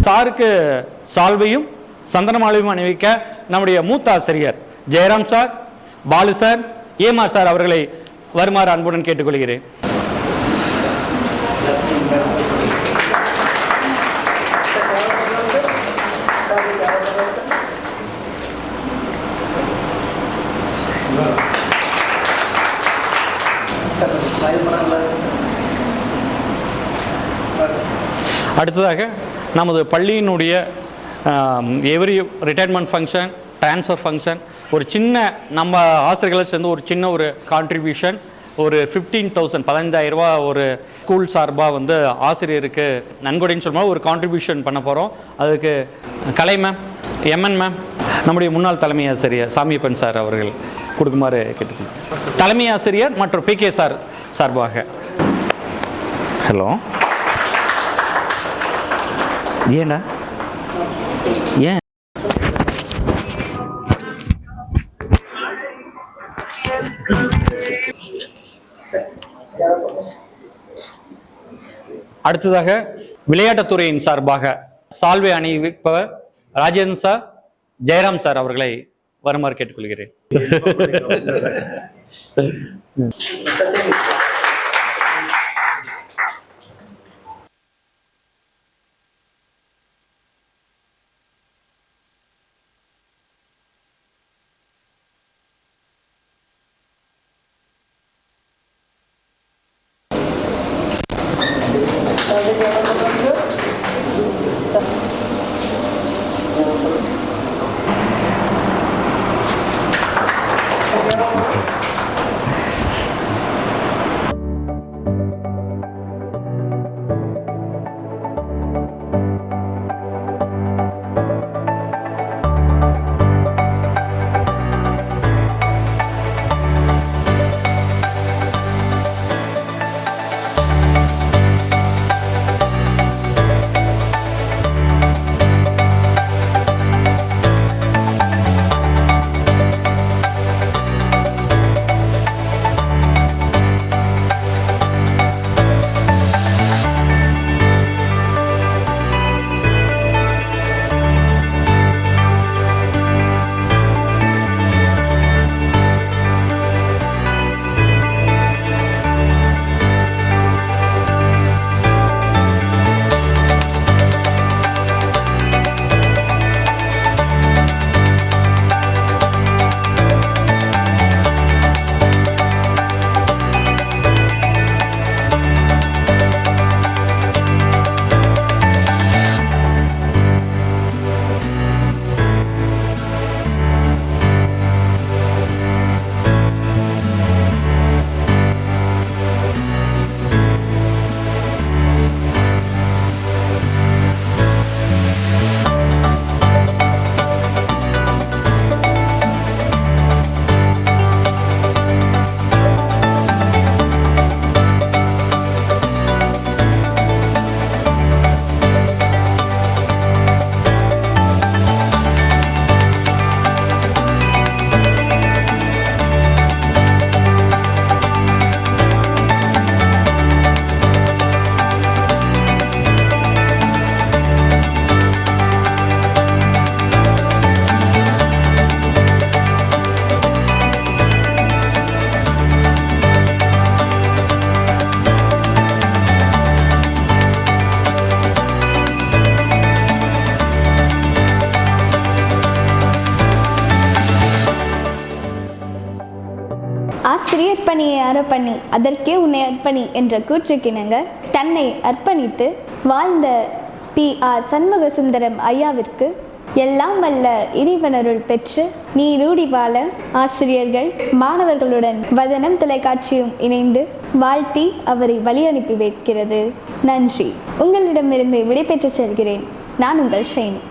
சாருக்கு சால்வையும் சந்தனமாலையும் அணிவிக்க நம்முடைய மூத்த ஆசிரியர் Jayaram sir, Balu sir, Amar sir அவர்களை வருமாறு அன்புடன் கேட்டுக்கொள்கிறேன். அடுத்ததாக நமது பள்ளியினுடைய every retirement function, transfer function, ஒரு சின்ன நம்ம ஆசிரியர்களை சேர்ந்து ஒரு சின்ன ஒரு கான்ட்ரிபியூஷன், ஒரு 15,000 15,000 ரூபா ஒரு ஸ்கூல் சார்பாக ஆசிரியருக்கு நன்கொடைன்னு சொல்லும்போது ஒரு கான்ட்ரிபியூஷன் பண்ண போகிறோம். அதுக்கு கலை மேம், எம்என் மேம், நம்முடைய முன்னாள் தலைமை ஆசிரியர் சாமியப்பன் சார் அவர்கள் கொடுக்குமாறு கேட்டுக்கோங்க. தலைமை ஆசிரியர் மற்றும் பிகே சார் சார்பாக. ஹலோ, ஏண்டா ஏன் அடுத்ததாக விளையாட்டுத்துறையின் சார்பாக சால்வை அணிவிப்பவர் ராஜேந்திரன் சார், ஜெயராம் சார் அவர்களை வருமாறு கேட்டுக்கொள்கிறேன். ஆசிரியர் பணியை அறப்பணி அதற்கே உன்னை அர்ப்பணி என்ற கூற்றுக்கிணங்க தன்னை அர்ப்பணித்து வாழ்ந்த PR சண்முக சுந்தரம் ஐயாவிற்கு எல்லாம் வல்ல இறைவனருள் பெற்று நீரூடி வாழ ஆசிரியர்கள் மாணவர்களுடன் வதனம் தொலைக்காட்சியும் இணைந்து வாழ்த்தி அவரை வழி அனுப்பி வைக்கிறது. நன்றி. உங்களிடமிருந்து விடைபெற்று செல்கிறேன். நான் உங்கள் ஷைனி.